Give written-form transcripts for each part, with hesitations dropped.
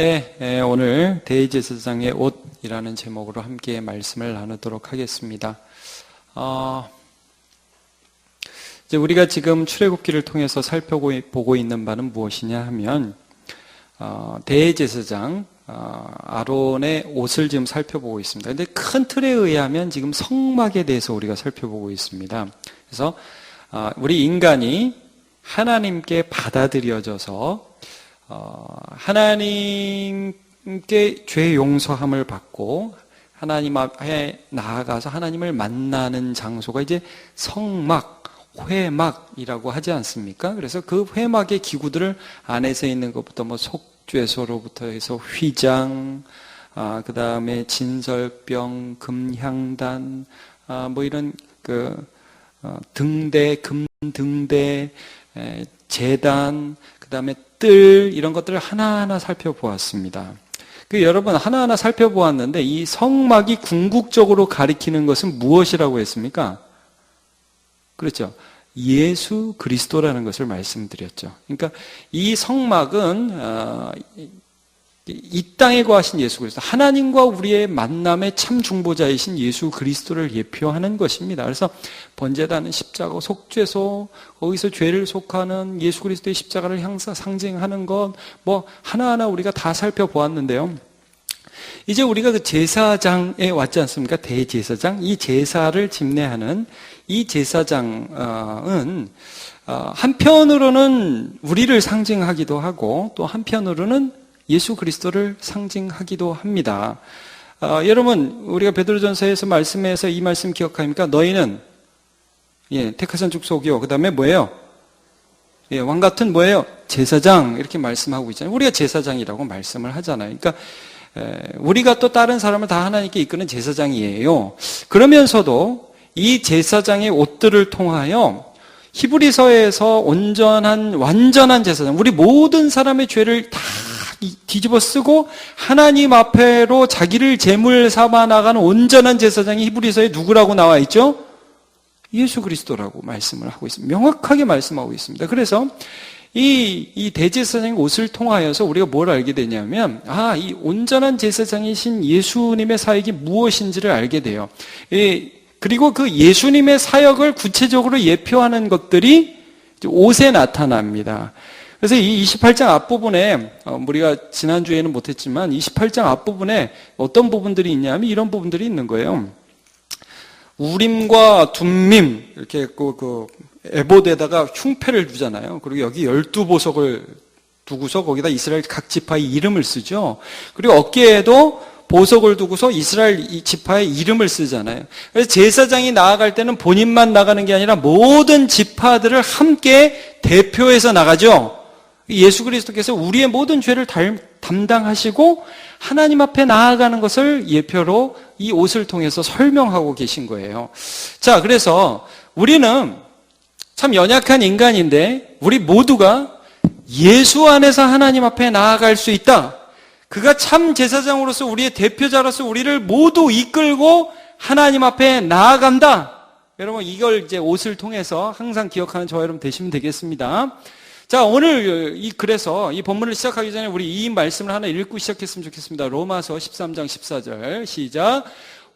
오늘 대제사장의 옷이라는 제목으로 함께 말씀을 나누도록 하겠습니다. 이제 우리가 지금 출애굽기를 통해서 살펴보고 있는 바는 무엇이냐 하면 대제사장 아론의 옷을 지금 살펴보고 있습니다. 그런데 큰 틀에 의하면 지금 성막에 대해서 우리가 살펴보고 있습니다. 그래서 우리 인간이 하나님께 받아들여져서 하나님께 죄 용서함을 받고 하나님 앞에 나아가서 하나님을 만나는 장소가 이제 성막, 회막이라고 하지 않습니까? 그래서 그 회막의 기구들을 안에서 있는 것부터 속죄소로부터 해서 휘장, 그 다음에 진설병, 금향단, 이런 등대, 금등대, 제단, 그 다음에 뜰, 이런 것들을 하나하나 살펴보았습니다. 여러분 하나하나 살펴보았는데 이 성막이 궁극적으로 가리키는 것은 무엇이라고 했습니까? 그렇죠. 예수 그리스도라는 것을 말씀드렸죠. 그러니까 이 성막은 이 땅에 거하신 예수 그리스도, 하나님과 우리의 만남의 참 중보자이신 예수 그리스도를 예표하는 것입니다. 그래서 번제단은 십자가, 속죄소, 거기서 죄를 속하는 예수 그리스도의 십자가를 항상 상징하는 것, 하나하나 우리가 다 살펴보았는데요. 이제 우리가 그 제사장에 왔지 않습니까? 대제사장, 이 제사를 집례하는 이 제사장은 한편으로는 우리를 상징하기도 하고 또 한편으로는 예수 그리스도를 상징하기도 합니다. 여러분 우리가 베드로전서에서 말씀해서 이 말씀 기억합니까? 너희는 택하신 족속이요. 그 다음에 뭐예요? 왕 같은 뭐예요? 제사장, 이렇게 말씀하고 있잖아요. 우리가 제사장이라고 말씀을 하잖아요. 그러니까 우리가 또 다른 사람을 다 하나님께 이끄는 제사장이에요. 그러면서도 이 제사장의 옷들을 통하여 히브리서에서 완전한 제사장, 우리 모든 사람의 죄를 다 뒤집어 쓰고 하나님 앞에로 자기를 제물 삼아 나가는 온전한 제사장이 히브리서에 누구라고 나와 있죠? 예수 그리스도라고 말씀을 하고 있습니다. 명확하게 말씀하고 있습니다. 그래서 이 대제사장의 옷을 통하여서 우리가 뭘 알게 되냐면 이 온전한 제사장이신 예수님의 사역이 무엇인지를 알게 돼요. 그리고 그 예수님의 사역을 구체적으로 예표하는 것들이 옷에 나타납니다. 그래서 이 28장 앞부분에 우리가 지난주에는 못했지만 28장 앞부분에 어떤 부분들이 있냐면 이런 부분들이 있는 거예요. 우림과 둠밈 이렇게 그 에봇에다가 흉패를 두잖아요. 그리고 여기 12보석을 두고서 거기다 이스라엘 각 지파의 이름을 쓰죠. 그리고 어깨에도 보석을 두고서 이스라엘 지파의 이름을 쓰잖아요. 그래서 제사장이 나아갈 때는 본인만 나가는 게 아니라 모든 지파들을 함께 대표해서 나가죠. 예수 그리스도께서 우리의 모든 죄를 담당하시고 하나님 앞에 나아가는 것을 예표로 이 옷을 통해서 설명하고 계신 거예요. 자, 그래서 우리는 참 연약한 인간인데 우리 모두가 예수 안에서 하나님 앞에 나아갈 수 있다. 그가 참 제사장으로서 우리의 대표자로서 우리를 모두 이끌고 하나님 앞에 나아간다. 여러분 이걸 이제 옷을 통해서 항상 기억하는 저와 여러분 되시면 되겠습니다. 자, 오늘 그래서 이 본문을 시작하기 전에 우리 이 말씀을 하나 읽고 시작했으면 좋겠습니다. 로마서 13장 14절 시작.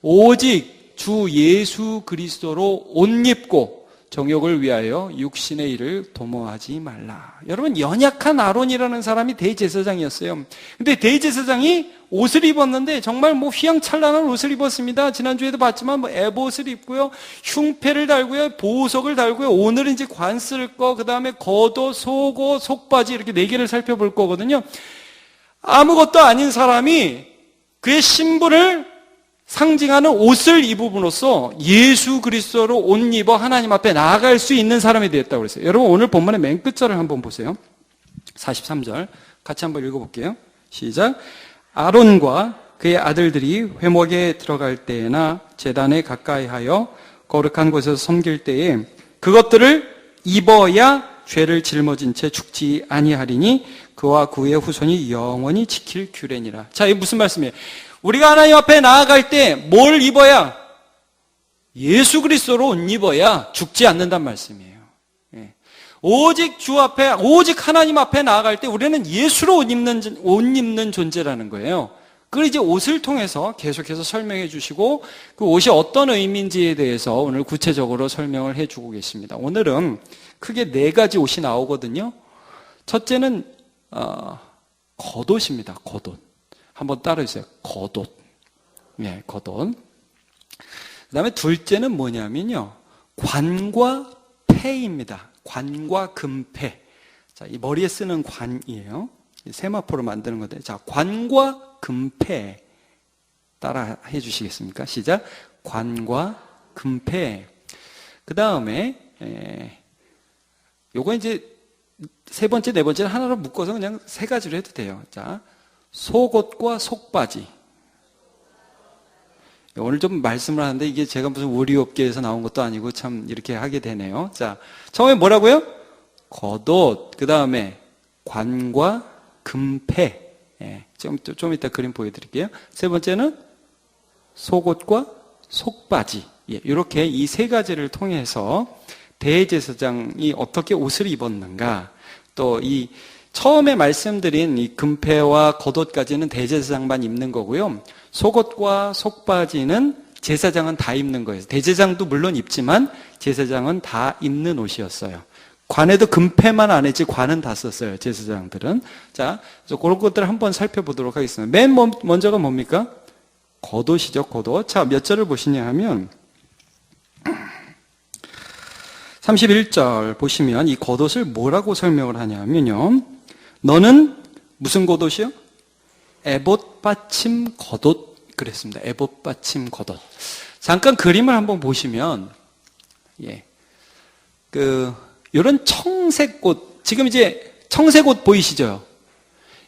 오직 주 예수 그리스도로 옷 입고 정욕을 위하여 육신의 일을 도모하지 말라. 여러분 연약한 아론이라는 사람이 대제사장이었어요. 근데 대제사장이 옷을 입었는데 정말 휘황찬란한 옷을 입었습니다. 지난주에도 봤지만 에봇을 입고요, 흉패를 달고요, 보석을 달고요. 오늘은 이제 관 쓸 거, 그 다음에 겉옷, 속옷, 속바지 이렇게 4개를 살펴볼 거거든요. 아무것도 아닌 사람이 그의 신분을 상징하는 옷을 입음으로써 예수 그리스도로 옷 입어 하나님 앞에 나아갈 수 있는 사람이 되었다고 그랬어요. 여러분 오늘 본문의 맨 끝절을 한번 보세요. 43절 같이 한번 읽어볼게요. 시작. 아론과 그의 아들들이 회막에 들어갈 때에나 제단에 가까이 하여 거룩한 곳에서 섬길 때에 그것들을 입어야 죄를 짊어진 채 죽지 아니하리니 그와 그의 후손이 영원히 지킬 규례니라. 자, 이게 무슨 말씀이에요? 우리가 하나님 앞에 나아갈 때 뭘 입어야? 예수 그리스도로 옷 입어야 죽지 않는단 말씀이에요. 오직 주 앞에, 오직 하나님 앞에 나아갈 때 우리는 예수로 옷 입는 존재라는 거예요. 그걸 이제 옷을 통해서 계속해서 설명해 주시고 그 옷이 어떤 의미인지에 대해서 오늘 구체적으로 설명을 해 주고 계십니다. 오늘은 크게 4가지 옷이 나오거든요. 첫째는 겉옷입니다. 겉옷. 한번 따라해주세요. 겉옷. 네, 겉옷. 그 다음에 둘째는 뭐냐면요. 관과 패입니다. 관과 금패. 자, 이 머리에 쓰는 관이에요. 세마포로 만드는 건데. 자, 관과 금패. 따라 해 주시겠습니까? 시작. 관과 금패. 그 다음에, 요거 이제 세 번째, 네 번째는 하나로 묶어서 그냥 3가지로 해도 돼요. 자, 속옷과 속바지. 오늘 좀 말씀을 하는데 이게 제가 무슨 의류업계에서 나온 것도 아니고 참 이렇게 하게 되네요. 자, 처음에 뭐라고요? 겉옷, 그 다음에 관과 금패. 예, 좀 이따 그림 보여드릴게요. 세 번째는 속옷과 속바지. 예, 이렇게 이 3가지를 통해서 대제사장이 어떻게 옷을 입었는가, 또 이 처음에 말씀드린 이 금패와 겉옷까지는 대제사장만 입는 거고요. 속옷과 속바지는 제사장은 다 입는 거예요. 대제사장도 물론 입지만 제사장은 다 입는 옷이었어요. 관에도 금패만 안 했지 관은 다 썼어요. 제사장들은. 자, 그래서 그런 것들을 한번 살펴보도록 하겠습니다. 맨 먼저가 뭡니까? 겉옷이죠. 겉옷. 자, 몇 절을 보시냐 하면 31절 보시면 이 겉옷을 뭐라고 설명을 하냐면요. 너는 무슨 겉옷이요? 에봇 받침 겉옷 그랬습니다. 에봇 받침 겉옷. 잠깐 그림을 한번 보시면, 예, 이런 청색 옷, 지금 이제 청색 옷 보이시죠?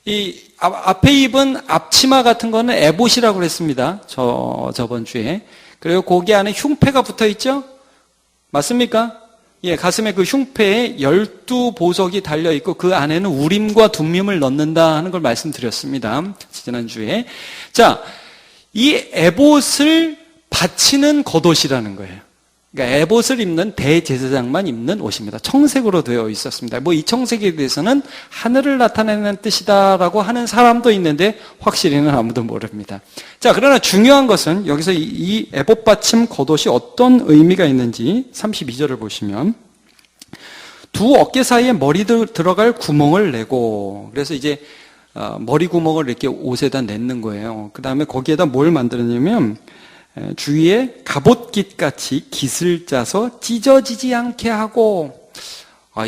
이 앞에 입은 앞치마 같은 거는 에봇이라고 그랬습니다. 저번 주에. 그리고 거기 안에 흉패가 붙어 있죠? 맞습니까? 예, 가슴에 그 흉패에 12보석이 달려있고 그 안에는 우림과 둠밈을 넣는다 하는 걸 말씀드렸습니다. 지난주에. 자, 이 에봇을 받치는 겉옷이라는 거예요. 그러니까 에봇을 입는 대제사장만 입는 옷입니다. 청색으로 되어 있었습니다. 뭐 이 청색에 대해서는 하늘을 나타내는 뜻이다라고 하는 사람도 있는데 확실히는 아무도 모릅니다. 자, 그러나 중요한 것은 여기서 이 에봇 받침 겉옷이 어떤 의미가 있는지 32절을 보시면 두 어깨 사이에 머리 들어갈 구멍을 내고, 그래서 이제 머리 구멍을 이렇게 옷에다 냈는 거예요. 그 다음에 거기에다 뭘 만들었냐면 주위에 갑옷깃같이 깃을 짜서 찢어지지 않게 하고,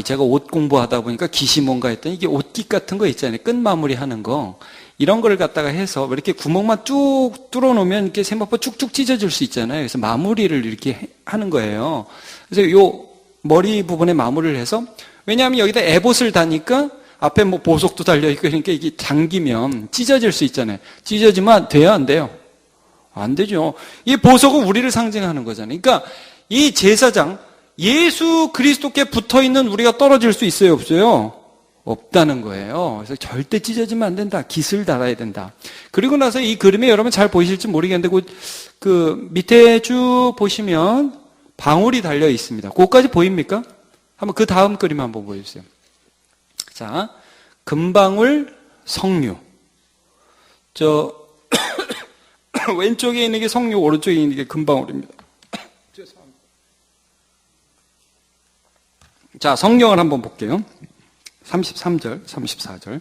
제가 옷 공부하다 보니까 깃이 뭔가 했더니 이게 옷깃 같은 거 있잖아요. 끝 마무리 하는 거. 이런 걸 갖다가 해서 이렇게 구멍만 쭉 뚫어놓으면 이렇게 세마포 쭉쭉 찢어질 수 있잖아요. 그래서 마무리를 이렇게 하는 거예요. 그래서 요 머리 부분에 마무리를 해서, 왜냐하면 여기다 에봇을 다니까 앞에 뭐 보석도 달려있고 그러니까 이게 잠기면 찢어질 수 있잖아요. 찢어지면 돼요, 안 돼요? 안 되죠. 이 보석은 우리를 상징하는 거잖아요. 그러니까 이 제사장, 예수 그리스도께 붙어있는 우리가 떨어질 수 있어요, 없어요? 없다는 거예요. 그래서 절대 찢어지면 안 된다. 깃을 달아야 된다. 그리고 나서 이 그림에 여러분 잘 보이실지 모르겠는데 그 밑에 쭉 보시면 방울이 달려 있습니다. 그거까지 보입니까? 한번 그 다음 그림 한번 보여주세요. 자, 금방울 석류. 왼쪽에 있는 게 석류, 오른쪽에 있는 게 금방울입니다. 죄송합니다. 자, 성경을 한번 볼게요. 33절, 34절.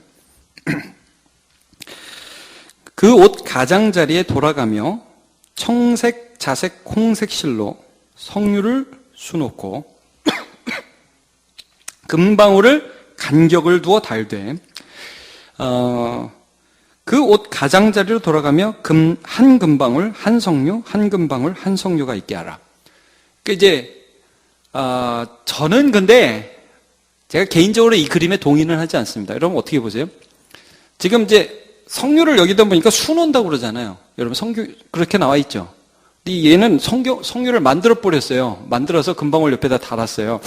그 옷 가장자리에 돌아가며 청색, 자색, 홍색 실로 석류를 수놓고 금방울을 간격을 두어 달되 그 옷 가장자리로 돌아가며 한 금방울, 한 석류, 한 금방울, 한 석류가 있게 하라. 저는 근데 제가 개인적으로 이 그림에 동의는 하지 않습니다. 여러분 어떻게 보세요? 지금 이제 석류를 여기다 보니까 수놓는다고 그러잖아요. 여러분 석류 그렇게 나와 있죠. 근데 얘는 석류를 만들어 버렸어요. 만들어서 금방울 옆에다 달았어요.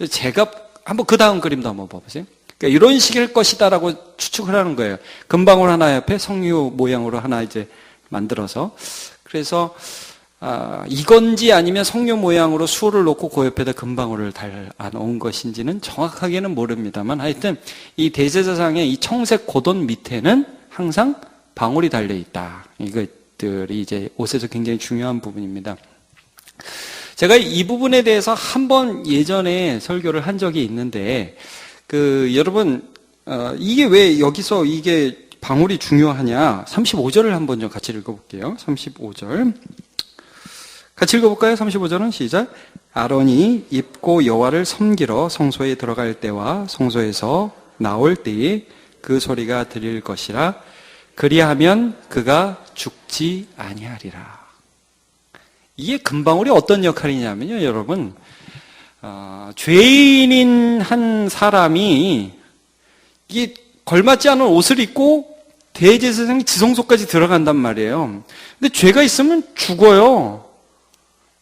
제가 한번 그 다음 그림도 한번 봐보세요. 그러니까 이런 식일 것이다라고 추측을 하는 거예요. 금방울 하나 옆에 석류 모양으로 하나 이제 만들어서. 그래서 이건지 아니면 성녀 모양으로 수호를 놓고 그 옆에다 금방울을 달아놓은 것인지는 정확하게는 모릅니다만 하여튼 이 대제사장의 이 청색 고돈 밑에는 항상 방울이 달려있다. 이것들이 이제 옷에서 굉장히 중요한 부분입니다. 제가 이 부분에 대해서 한번 예전에 설교를 한 적이 있는데 여러분 이게 왜 여기서 이게 방울이 중요하냐 35절을 한번 좀 같이 읽어볼게요. 35절 같이 읽어볼까요? 35절은 시작. 아론이 입고 여호와를 섬기러 성소에 들어갈 때와 성소에서 나올 때에 그 소리가 들릴 것이라 그리하면 그가 죽지 아니하리라. 이게 금방울이 어떤 역할이냐면요, 여러분 죄인인 한 사람이 이게 걸맞지 않은 옷을 입고 대제사장이 지성소까지 들어간단 말이에요. 근데 죄가 있으면 죽어요.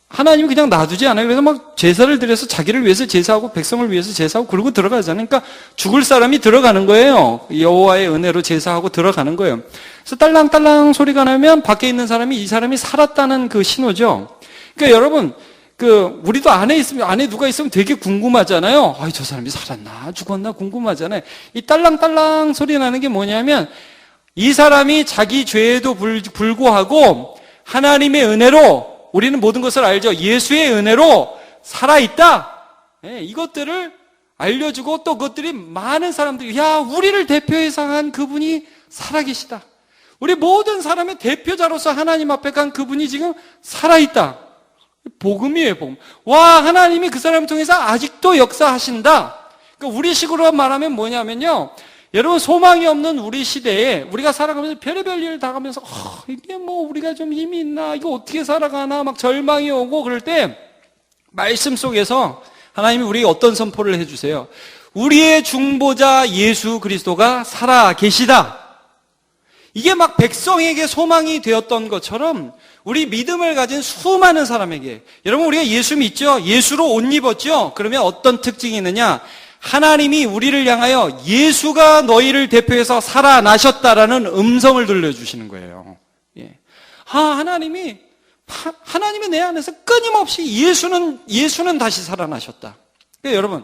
하나님이 그냥 놔두지 않아요. 그래서 막 제사를 드려서 자기를 위해서 제사하고 백성을 위해서 제사하고 그러고 들어가잖아요. 그러니까 죽을 사람이 들어가는 거예요. 여호와의 은혜로 제사하고 들어가는 거예요. 그래서 딸랑딸랑 소리가 나면 밖에 있는 사람이 이 사람이 살았다는 그 신호죠. 그러니까 여러분 우리도 안에 누가 있으면 되게 궁금하잖아요. 저 사람이 살았나 죽었나 궁금하잖아요. 이 딸랑딸랑 소리 나는 게 뭐냐면 이 사람이 자기 죄에도 불구하고 하나님의 은혜로 우리는 모든 것을 알죠. 예수의 은혜로 살아있다. 이것들을 알려주고 또 그것들이 많은 사람들이 우리를 대표해서 한 그분이 살아계시다. 우리 모든 사람의 대표자로서 하나님 앞에 간 그분이 지금 살아있다. 복음이에요, 복음. 하나님이 그 사람을 통해서 아직도 역사하신다. 그러니까 우리식으로 말하면 뭐냐면요. 여러분 소망이 없는 우리 시대에 우리가 살아가면서 별의별 일을 다 가면서 이게 우리가 좀 힘이 있나 이거 어떻게 살아가나 막 절망이 오고 그럴 때 말씀 속에서 하나님이 우리에게 어떤 선포를 해주세요. 우리의 중보자 예수 그리스도가 살아 계시다. 이게 막 백성에게 소망이 되었던 것처럼 우리 믿음을 가진 수많은 사람에게 여러분 우리가 예수 믿죠? 예수로 옷 입었죠? 그러면 어떤 특징이 있느냐? 하나님이 우리를 향하여 예수가 너희를 대표해서 살아나셨다라는 음성을 들려주시는 거예요. 하나님이 내 안에서 끊임없이 예수는 다시 살아나셨다. 그러니까 여러분,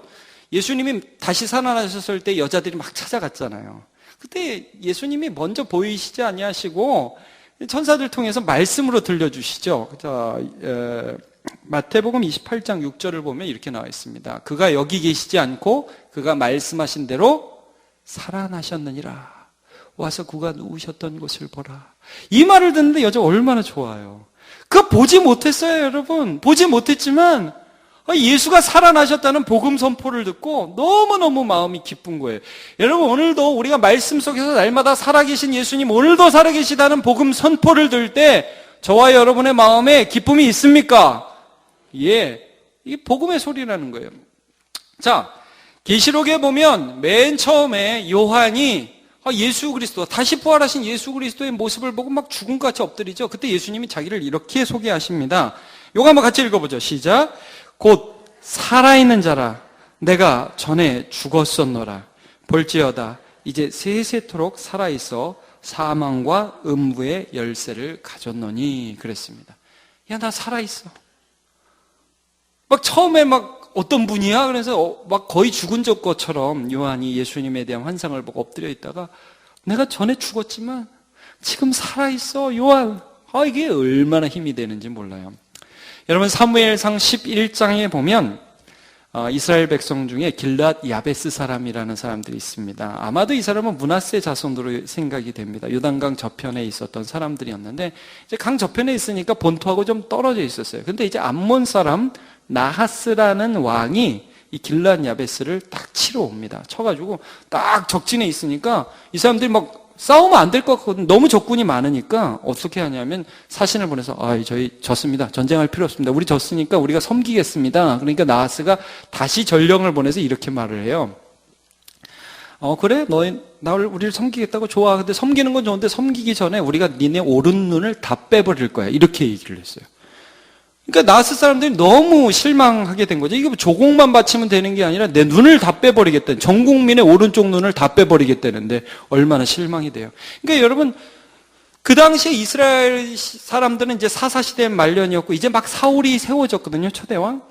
예수님이 다시 살아나셨을 때 여자들이 막 찾아갔잖아요. 그때 예수님이 먼저 보이시지 아니하시고 천사들 통해서 말씀으로 들려주시죠. 마태복음 28장 6절을 보면 이렇게 나와 있습니다. 그가 여기 계시지 않고 그가 말씀하신 대로 살아나셨느니라. 와서 그가 누우셨던 곳을 보라. 이 말을 듣는데 여자 얼마나 좋아요. 그거 보지 못했어요, 여러분. 보지 못했지만 예수가 살아나셨다는 복음 선포를 듣고 너무너무 마음이 기쁜 거예요. 여러분 오늘도 우리가 말씀 속에서 날마다 살아계신 예수님 오늘도 살아계시다는 복음 선포를 들을 때 저와 여러분의 마음에 기쁨이 있습니까? 이게 복음의 소리라는 거예요. 자, 계시록에 보면 맨 처음에 요한이 예수 그리스도, 다시 부활하신 예수 그리스도의 모습을 보고 막 죽음같이 엎드리죠. 그때 예수님이 자기를 이렇게 소개하십니다. 요거 한번 같이 읽어보죠. 시작. 곧 살아있는 자라 내가 전에 죽었었노라. 볼지어다 이제 세세토록 살아있어 사망과 음부의 열쇠를 가졌노니 그랬습니다. 나 살아있어. 막 처음에 막 어떤 분이야? 그래서 막 거의 죽은 것처럼 요한이 예수님에 대한 환상을 보고 엎드려 있다가 내가 전에 죽었지만 지금 살아있어 요한. 이게 얼마나 힘이 되는지 몰라요. 여러분 사무엘상 11장에 보면 이스라엘 백성 중에 길랏 야베스 사람이라는 사람들이 있습니다. 아마도 이 사람은 므낫세 자손으로 생각이 됩니다. 요단강 저편에 있었던 사람들이었는데 이제 강 저편에 있으니까 본토하고 좀 떨어져 있었어요. 근데 이제 암몬 사람 나하스라는 왕이 이 길랏 야베스를 딱 치러 옵니다. 쳐가지고 딱 적진에 있으니까 이 사람들이 막 싸우면 안 될 것 같거든. 너무 적군이 많으니까 어떻게 하냐면 사신을 보내서 저희 졌습니다. 전쟁할 필요 없습니다. 우리 졌으니까 우리가 섬기겠습니다. 그러니까 나하스가 다시 전령을 보내서 이렇게 말을 해요. 그래? 우리를 섬기겠다고? 좋아. 근데 섬기는 건 좋은데 섬기기 전에 우리가 니네 오른 눈을 다 빼버릴 거야. 이렇게 얘기를 했어요. 그러니까 나하스 사람들이 너무 실망하게 된 거죠. 이게 조공만 바치면 되는 게 아니라 내 눈을 다 빼버리겠다는, 전 국민의 오른쪽 눈을 다 빼버리겠다는데 얼마나 실망이 돼요. 그러니까 여러분 그 당시에 이스라엘 사람들은 이제 사사시대 말년이었고 이제 막 사울이 세워졌거든요. 초대왕.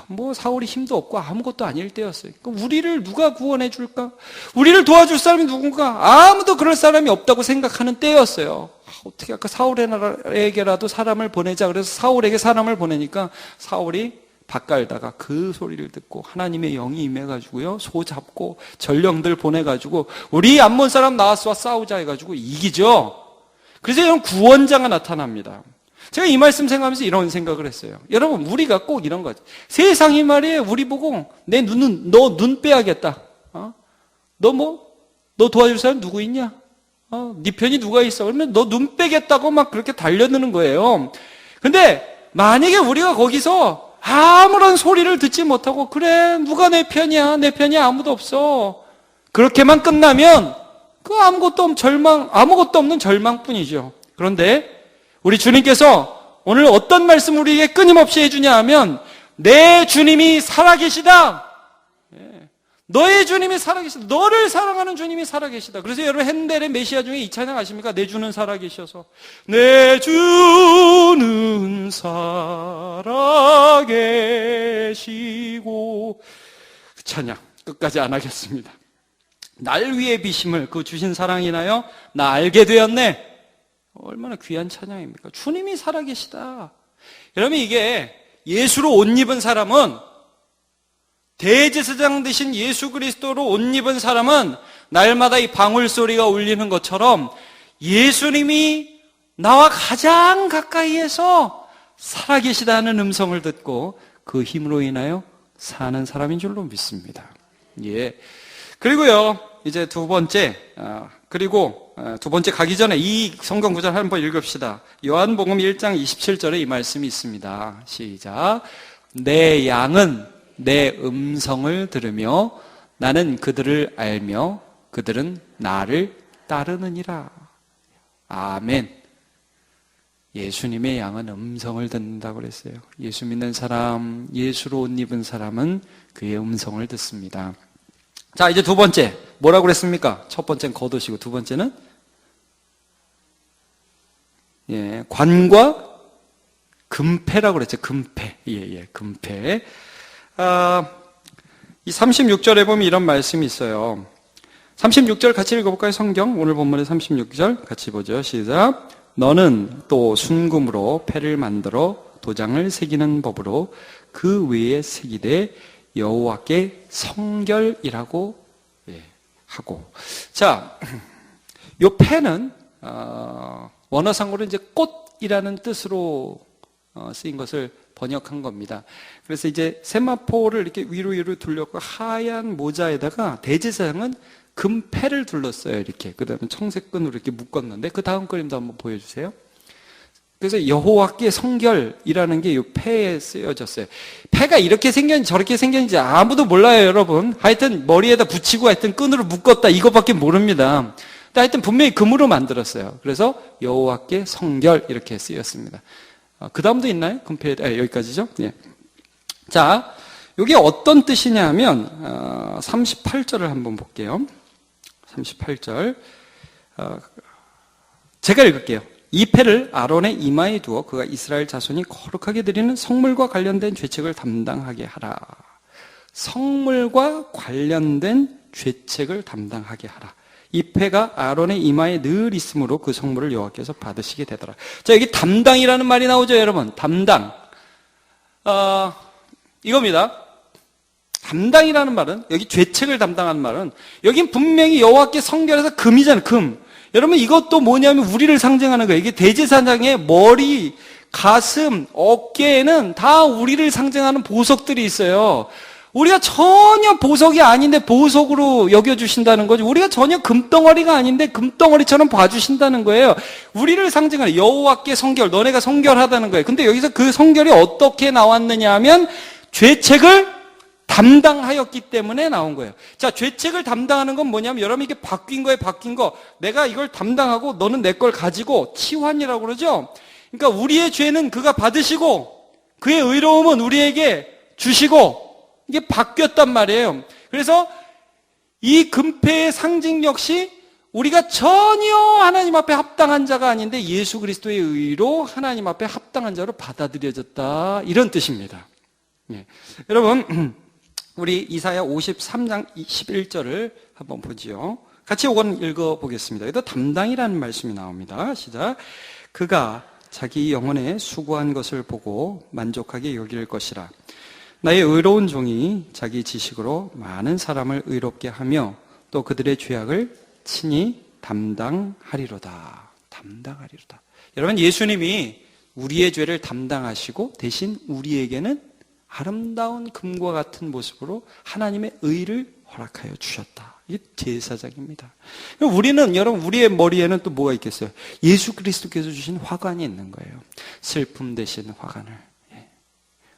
뭐 사울이 힘도 없고 아무것도 아닐 때였어요. 그러니까 우리를 누가 구원해 줄까? 우리를 도와줄 사람이 누군가? 아무도 그럴 사람이 없다고 생각하는 때였어요. 어떻게 할까? 사울에게라도 사람을 보내자. 그래서 사울에게 사람을 보내니까 사울이 밭 갈다가 그 소리를 듣고 하나님의 영이 임해가지고요, 소 잡고 전령들 보내가지고 우리 암몬 사람 나와서 싸우자 해가지고 이기죠. 그래서 이런 구원자가 나타납니다. 제가 이 말씀 생각하면서 이런 생각을 했어요. 여러분, 우리가 꼭 이런 거죠. 세상이 말이에요, 우리 보고 내 눈은 너 눈 빼야겠다. 너 도와줄 사람 누구 있냐? 네 편이 누가 있어? 그러면 너 눈 빼겠다고 막 그렇게 달려드는 거예요. 근데 만약에 우리가 거기서 아무런 소리를 듣지 못하고 그래, 누가 내 편이야? 내 편이 아무도 없어. 그렇게만 끝나면 그 아무것도 없는 절망뿐이죠. 그런데 우리 주님께서 오늘 어떤 말씀을 우리에게 끊임없이 해주냐 하면 내 주님이 살아계시다. 너의 주님이 살아계시다. 너를 사랑하는 주님이 살아계시다. 그래서 여러분 핸델의 메시아 중에 이 찬양 아십니까? 내 주는 살아계셔서. 내 주는 살아계시고. 그 찬양 끝까지 안 하겠습니다. 날 위해 비심을 그 주신 사랑이나요? 나 알게 되었네. 얼마나 귀한 찬양입니까? 주님이 살아계시다. 여러분, 이게 예수로 옷 입은 사람은, 대제사장 되신 예수 그리스도로 옷 입은 사람은 날마다 이 방울소리가 울리는 것처럼 예수님이 나와 가장 가까이에서 살아계시다는 음성을 듣고 그 힘으로 인하여 사는 사람인 줄로 믿습니다. 예. 그리고요, 이제 두 번째 가기 전에 이 성경 구절 한번 읽읍시다. 요한복음 1장 27절에 이 말씀이 있습니다. 시작. 내 양은 내 음성을 들으며 나는 그들을 알며 그들은 나를 따르느니라. 아멘. 예수님의 양은 음성을 듣는다고 그랬어요. 예수 믿는 사람, 예수로 옷 입은 사람은 그의 음성을 듣습니다. 자, 이제 두 번째 뭐라고 그랬습니까? 첫 번째는 거두시고 두 번째는 관과 금패라고 그랬죠. 금패. 금패. 이 36절에 보면 이런 말씀이 있어요. 36절 같이 읽어볼까요? 성경 오늘 본문의 36절 같이 보죠. 시작. 너는 또 순금으로 패를 만들어 도장을 새기는 법으로 그 외에 새기되 여호와께 성결이라고 하고. 자, 요 패는 원어상으로 이제 꽃이라는 뜻으로 쓰인 것을 번역한 겁니다. 그래서 이제 세마포를 이렇게 위로 둘렸고 하얀 모자에다가 대제사장은 금패를 둘렀어요. 이렇게. 그 다음에 청색끈으로 이렇게 묶었는데 그 다음 그림도 한번 보여주세요. 그래서 여호와께 성결이라는 게 이 패에 쓰여졌어요. 패가 이렇게 생겼는지 저렇게 생겼는지 아무도 몰라요, 여러분. 하여튼 머리에다 붙이고 하여튼 끈으로 묶었다 이거밖에 모릅니다. 근데 하여튼 분명히 금으로 만들었어요. 그래서 여호와께 성결 이렇게 쓰였습니다. 그 다음도 있나요? 금패, 여기까지죠? 예. 자, 이게 어떤 뜻이냐 하면 38절을 한번 볼게요. 38절. 제가 읽을게요. 이 패를 아론의 이마에 두어 그가 이스라엘 자손이 거룩하게 드리는 성물과 관련된 죄책을 담당하게 하라. 성물과 관련된 죄책을 담당하게 하라. 이 패가 아론의 이마에 늘 있으므로 그 성물을 여호와께서 받으시게 되더라. 자, 여기 담당이라는 말이 나오죠, 여러분. 담당. 이겁니다. 담당이라는 말은, 여기 죄책을 담당하는 말은, 여긴 분명히 여호와께 성결해서 금이잖아요, 금. 여러분, 이것도 뭐냐면 우리를 상징하는 거예요. 이게 대제사장의 머리, 가슴, 어깨에는 다 우리를 상징하는 보석들이 있어요. 우리가 전혀 보석이 아닌데 보석으로 여겨주신다는 거죠. 우리가 전혀 금덩어리가 아닌데 금덩어리처럼 봐주신다는 거예요. 우리를 상징하는 여호와께 성결, 너네가 성결하다는 거예요. 근데 여기서 그 성결이 어떻게 나왔느냐 하면 죄책을 담당하였기 때문에 나온 거예요. 자, 죄책을 담당하는 건 뭐냐면 여러분 이게 바뀐 거. 내가 이걸 담당하고 너는 내 걸 가지고 치환이라고 그러죠. 그러니까 우리의 죄는 그가 받으시고 그의 의로움은 우리에게 주시고 이게 바뀌었단 말이에요. 그래서 이 금패의 상징 역시 우리가 전혀 하나님 앞에 합당한 자가 아닌데 예수 그리스도의 의로 하나님 앞에 합당한 자로 받아들여졌다. 이런 뜻입니다. 예. 여러분, 우리 이사야 53장 21절을 한번 보지요. 같이 이건 읽어보겠습니다. 여기도 담당이라는 말씀이 나옵니다. 시작. 그가 자기 영혼에 수고한 것을 보고 만족하게 여길 것이라. 나의 의로운 종이 자기 지식으로 많은 사람을 의롭게 하며 또 그들의 죄악을 친히 담당하리로다. 담당하리로다. 여러분, 예수님이 우리의 죄를 담당하시고 대신 우리에게는 아름다운 금과 같은 모습으로 하나님의 의를 허락하여 주셨다. 이게 제사장입니다. 우리는, 여러분, 우리의 머리에는 또 뭐가 있겠어요? 예수 그리스도께서 주신 화관이 있는 거예요. 슬픔 대신 화관을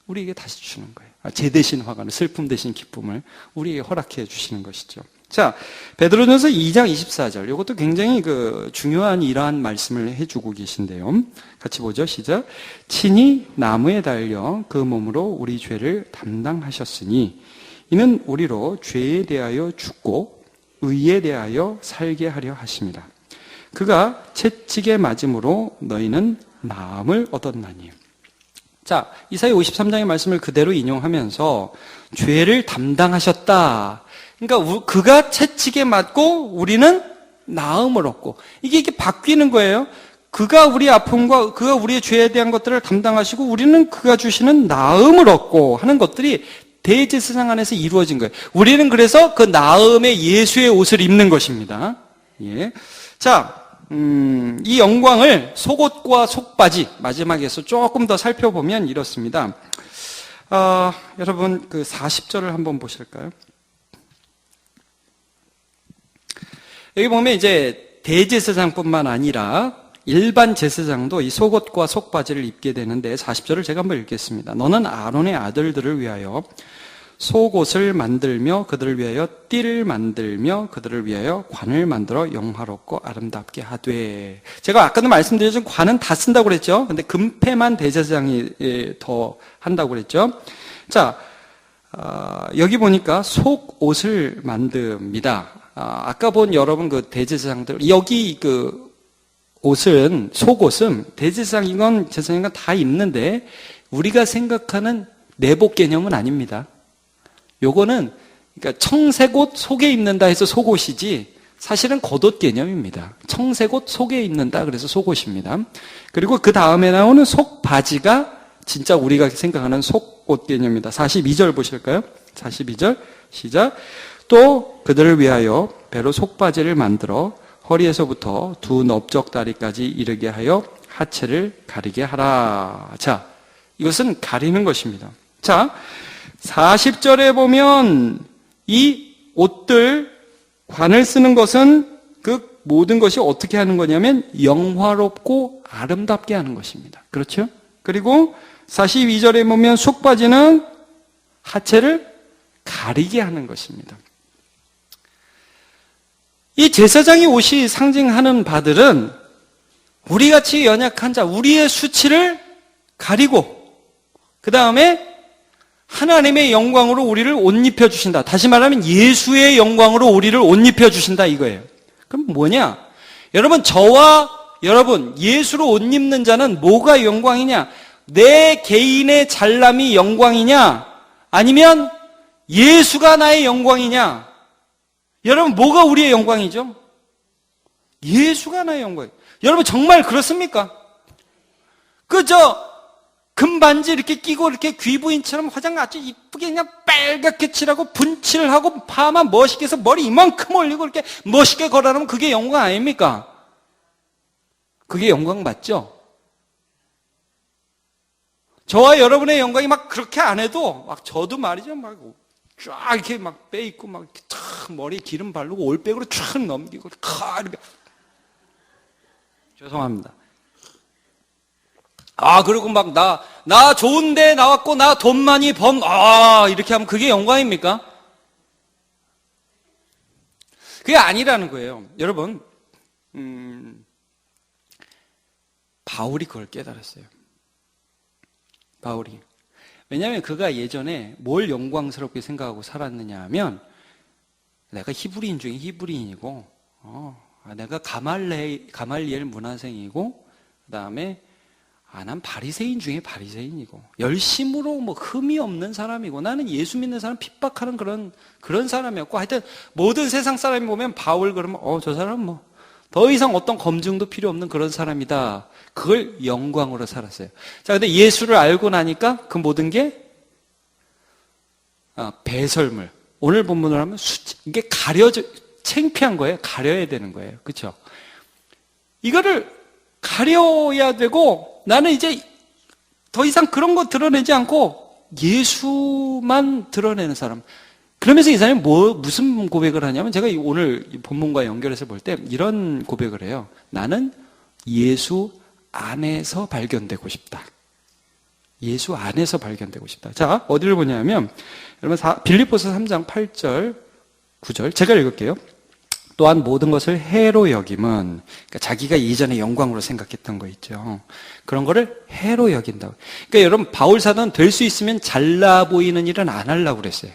우리에게 다시 주시는 거예요. 제 대신 화관을, 슬픔 대신 기쁨을 우리에게 허락해 주시는 것이죠. 자, 베드로전서 2장 24절. 이것도 굉장히 중요한 이러한 말씀을 해주고 계신데요. 같이 보죠. 시작. 친히 나무에 달려 그 몸으로 우리 죄를 담당하셨으니 이는 우리로 죄에 대하여 죽고 의에 대하여 살게 하려 하십니다. 그가 채찍에 맞음으로 너희는 나음을 얻었나니. 자, 이사야 53장의 말씀을 그대로 인용하면서 죄를 담당하셨다. 그러니까 그가 채찍에 맞고 우리는 나음을 얻고, 이게 바뀌는 거예요. 그가 우리 아픔과 그가 우리의 죄에 대한 것들을 담당하시고 우리는 그가 주시는 나음을 얻고 하는 것들이 대제사장 안에서 이루어진 거예요. 우리는 그래서 그 나음의 예수의 옷을 입는 것입니다. 예. 자, 이 영광을 속옷과 속바지 마지막에서 조금 더 살펴보면 이렇습니다. 여러분, 40절을 한번 보실까요? 여기 보면 이제 대제사장뿐만 아니라 일반 제사장도 이 속옷과 속바지를 입게 되는데 40절을 제가 한번 읽겠습니다. 너는 아론의 아들들을 위하여 속옷을 만들며 그들을 위하여 띠를 만들며 그들을 위하여 관을 만들어 영화롭고 아름답게 하되. 제가 아까도 말씀드렸지만 관은 다 쓴다고 그랬죠. 근데 금패만 대제사장이 더 한다고 그랬죠. 자, 여기 보니까 속옷을 만듭니다. 아까 본 여러분 대제사장들, 여기 옷은, 속옷은 대제사장이건 제사장이건 다 입는데 우리가 생각하는 내복 개념은 아닙니다. 요거는 그러니까 청색옷 속에 입는다 해서 속옷이지 사실은 겉옷 개념입니다. 청색옷 속에 입는다 그래서 속옷입니다. 그리고 그 다음에 나오는 속바지가 진짜 우리가 생각하는 속옷 개념입니다. 42절 보실까요? 42절 시작. 또 그들을 위하여 배로 속바지를 만들어 허리에서부터 두 넓적다리까지 이르게 하여 하체를 가리게 하라. 자, 이것은 가리는 것입니다. 자, 40절에 보면 이 옷들, 관을 쓰는 것은 그 모든 것이 어떻게 하는 거냐면 영화롭고 아름답게 하는 것입니다. 그렇죠? 그리고 42절에 보면 속바지는 하체를 가리게 하는 것입니다. 이 제사장의 옷이 상징하는 바들은 우리같이 연약한 자, 우리의 수치를 가리고 그 다음에 하나님의 영광으로 우리를 옷 입혀주신다. 다시 말하면 예수의 영광으로 우리를 옷 입혀주신다 이거예요. 그럼 뭐냐? 여러분, 저와 여러분 예수로 옷 입는 자는 뭐가 영광이냐? 내 개인의 잘남이 영광이냐? 아니면 예수가 나의 영광이냐? 여러분, 뭐가 우리의 영광이죠? 예수가 나의 영광이에요. 여러분, 정말 그렇습니까? 금반지 이렇게 끼고 이렇게 귀부인처럼 화장 아주 이쁘게 그냥 빨갛게 칠하고 분칠을 하고 파마 멋있게 해서 머리 이만큼 올리고 이렇게 멋있게 걸어놓으면 그게 영광 아닙니까? 그게 영광 맞죠? 저와 여러분의 영광이 막 그렇게 안 해도 저도 말이죠. 쫙 이렇게 빼입고 이렇게 탁 머리에 기름 바르고 올백으로 쫙 넘기고 이렇게. 죄송합니다. 그리고 나 좋은데 나왔고, 나 돈 많이 이렇게 하면 그게 영광입니까? 그게 아니라는 거예요. 여러분, 바울이 그걸 깨달았어요. 바울이. 왜냐하면 그가 예전에 뭘 영광스럽게 생각하고 살았느냐 하면, 내가 히브리인 중에 히브리인이고, 내가 가말리엘 문화생이고, 그 다음에 난 바리새인 중에 바리새인이고, 열심으로 뭐 흠이 없는 사람이고, 나는 예수 믿는 사람 핍박하는 그런 사람이었고, 하여튼 모든 세상 사람이 보면 바울 그러면 저 사람은 뭐 더 이상 어떤 검증도 필요 없는 그런 사람이다. 그걸 영광으로 살았어요. 자, 근데 예수를 알고 나니까 그 모든 게 배설물. 오늘 본문으로 하면 이게 창피한 거예요. 가려야 되는 거예요. 그렇죠? 이거를 가려야 되고, 나는 이제 더 이상 그런 거 드러내지 않고 예수만 드러내는 사람. 그러면서 이 사람이 무슨 고백을 하냐면, 제가 오늘 본문과 연결해서 볼 때 이런 고백을 해요. 나는 예수 안에서 발견되고 싶다. 예수 안에서 발견되고 싶다. 자, 어디를 보냐면, 여러분 빌립보서 3장 8절, 9절 제가 읽을게요. 또한 모든 것을 해로 여김은, 그러니까 자기가 이전에 영광으로 생각했던 거 있죠. 그런 거를 해로 여긴다고. 그러니까 여러분, 바울 사도는 될 수 있으면 잘나 보이는 일은 안 하려고 그랬어요.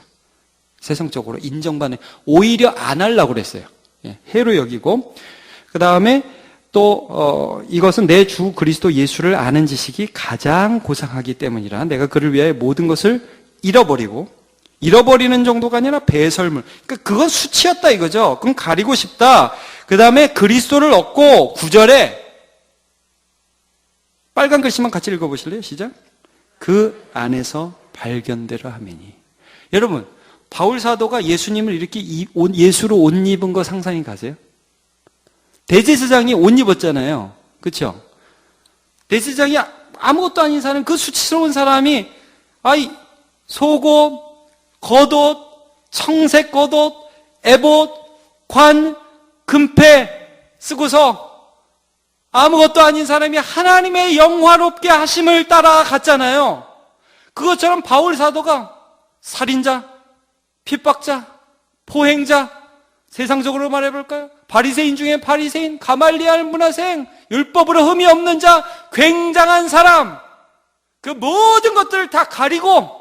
세상적으로 인정받는, 오히려 안 하려고 그랬어요. 해로 여기고, 그 다음에 또 이것은 내 주 그리스도 예수를 아는 지식이 가장 고상하기 때문이라 내가 그를 위하여 모든 것을 잃어버리는 정도가 아니라 배설물. 그러니까 그건 수치였다 이거죠. 그건 가리고 싶다. 그 다음에 그리스도를 얻고 9절에 빨간 글씨만 같이 읽어보실래요? 시작. 그 안에서 발견되려 하매니. 여러분, 바울 사도가 예수님을 이렇게 예수로 옷 입은 거 상상이 가세요? 대제사장이 옷 입었잖아요. 그렇죠? 대제사장이 아무것도 아닌 사람, 그 수치스러운 사람이 속옷, 겉옷, 청색 겉옷, 에봇, 관, 금패 쓰고서 아무것도 아닌 사람이 하나님의 영화롭게 하심을 따라갔잖아요. 그것처럼 바울 사도가 살인자, 핍박자, 포행자, 세상적으로 말해볼까요? 바리새인 중에 바리새인, 가말리엘 문화생, 율법으로 흠이 없는 자, 굉장한 사람, 그 모든 것들을 다 가리고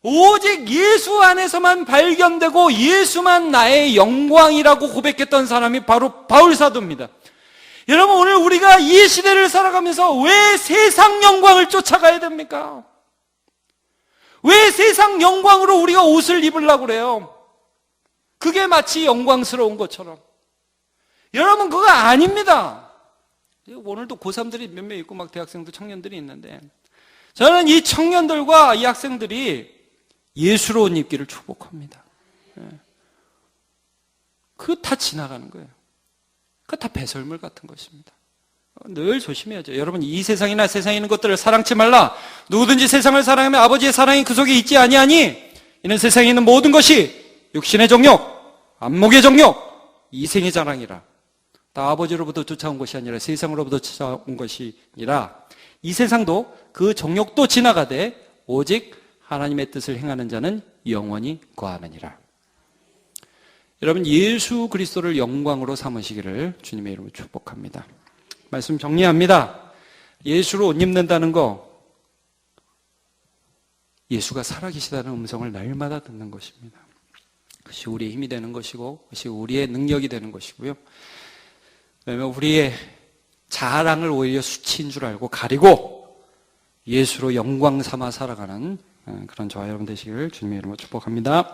오직 예수 안에서만 발견되고 예수만 나의 영광이라고 고백했던 사람이 바로 바울 사도입니다. 여러분, 오늘 우리가 이 시대를 살아가면서 왜 세상 영광을 쫓아가야 됩니까? 왜 세상 영광으로 우리가 옷을 입으려고 그래요? 그게 마치 영광스러운 것처럼. 여러분, 그거 아닙니다. 오늘도 고3들이 몇 명 있고 막 대학생들, 청년들이 있는데, 저는 이 청년들과 이 학생들이 예수로 옷 입기를 축복합니다. 그거 다 지나가는 거예요. 그거 다 배설물 같은 것입니다. 늘 조심해야죠. 여러분, 이 세상이나 세상에 있는 것들을 사랑치 말라. 누구든지 세상을 사랑하면 아버지의 사랑이 그 속에 있지 아니하니 이는 세상에 있는 모든 것이 육신의 정욕, 안목의 정욕, 이생의 자랑이라. 다 아버지로부터 쫓아온 것이 아니라 세상으로부터 쫓아온 것이니라. 이 세상도 그 정욕도 지나가되 오직 하나님의 뜻을 행하는 자는 영원히 거하느니라. 여러분, 예수 그리스도를 영광으로 삼으시기를 주님의 이름으로 축복합니다. 말씀 정리합니다. 예수로 옷 입는다는 거, 예수가 살아계시다는 음성을 날마다 듣는 것입니다. 그것이 우리의 힘이 되는 것이고, 그것이 우리의 능력이 되는 것이고요. 왜냐하면 우리의 자랑을 오히려 수치인 줄 알고 가리고 예수로 영광 삼아 살아가는 그런 저와 여러분 되시기를 주님의 이름으로 축복합니다.